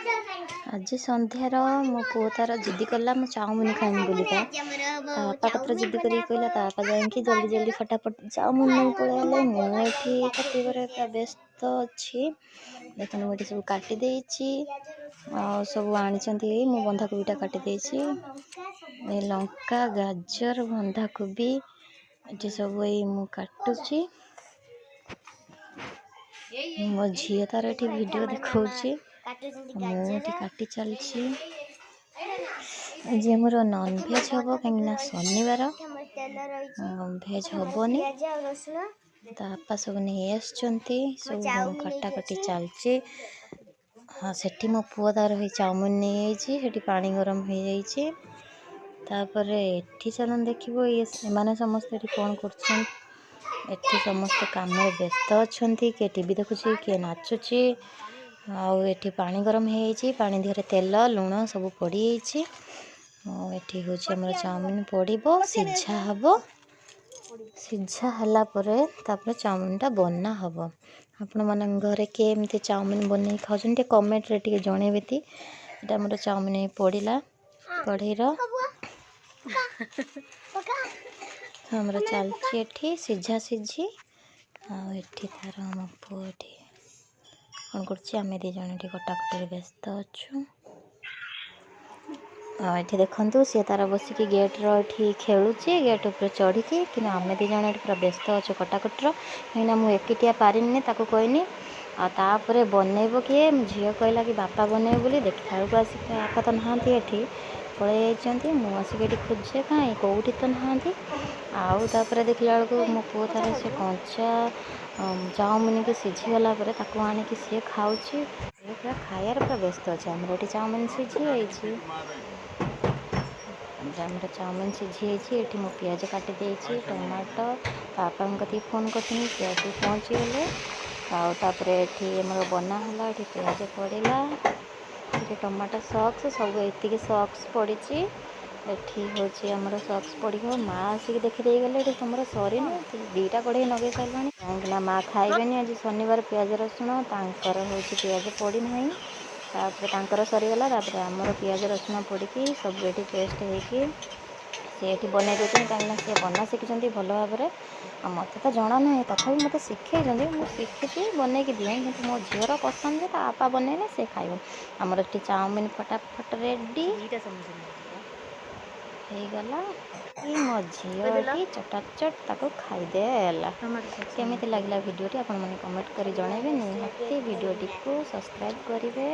आज संध्यार मो पुओ तार जिद्दी कला मु चाउमिन खाइम बोलिका बापा कतरा जिद्दी करी कहला बापा जाइंकी जल्दी जल्दी फटाफट चाउमिन नहीं पळेले मुठी काटिबार पूरा व्यस्त अच्छी देखो मुठी सब काटी देछि सब आनी मु बंधाकोबीटा काटी देछि ए लंका गाजर बंधाकोबी ये सब मु काटुची मो झील तार ये वीडियो देखा मुझे काटी चलছি जे मोर नॉन भेज हम कहीं शनिवार भेज हेनी तापा सब नहीं आसुँच सब कटाकटी चलची हाँ सेठी मो पुओ तार चाउमिन नहीं पानी गरम हो जाइए तापर एठी चलन देखिए ये से समस्त कौन कर समस्त काम व्यस्त अच्छा किए टीवी देखुची किए नाचुची आठी पानी गरम हो पानी देहरे तेल लुण सब पड़ी एठी हूँ चाउमिन पड़ो सीझा हम सीझा है चाउमिनटा बना हम आपण मन घरे केमती चाउमिन बन खाऊँ कमेंट रे टे जनइबे ये मोर चाउमिन पड़ा कढ़ईर हमर चलती सीझा सीझी आठी तार मो पुओ कौन कर दी जन कटाकटी व्यस्त अच्छु ये देखु सी तार बसिक गेट्रे खेलुची गेट उपर चढ़ी कि आम दी जन पूरा व्यस्त अच्छे कटाकटर कहीं मुझे एकिटिया पारिनी कहनी आपर बनइब किए झील कहला कि बापा बनइब बोली देखा बेलू आसिक बापा तो नहांती एठी पलि जाइए मुझे खोजे कहीं कौटी तो नहांती आउे देखला बेलू मो पुओ तार से कंचा चाउमिन की सीझीगला आनिकी सी खाऊँ पूरा खायार पूरा व्यस्त अच्छे आम ये चाउमिन सीझी जाइए चाउमिन सीझी ये मो पियाज काटी देछि टमाटो पापा कती फोन कर पियाज पहुँची गले आमर बनाला ये पियाज पड़ा ये टमाटो सॉक्स सब ये सॉक्स पड़ी एठी हूँ आमर सॉक्स पड़ो माँ आसिक देखी गले तुम सरीन दीटा कढ़ई नगे सारे कहीं माँ खाइबेनि आज शनिवार पियाज रसुण तांकर हूँ पियाज पड़ना तापर सरीगला आमर पियाज रसुण पड़ी सब ये पेस्ट होगी सी बनई देते कहीं सी बना शिखी भल भाव में मत तो जना ना तथा मत शिखे शिखी बनई दिए कि मो झीर पसंद आपा बनइले से खाइब आमर ये चाउमिन फटाफट रेडी गला मो झील चटाचट ताको खाईदेला केमी लगे भिडियोटी आपण मैंने कमेंट कर जनइबे निहाती भिडियोटी को सब्सक्राइब करेंगे।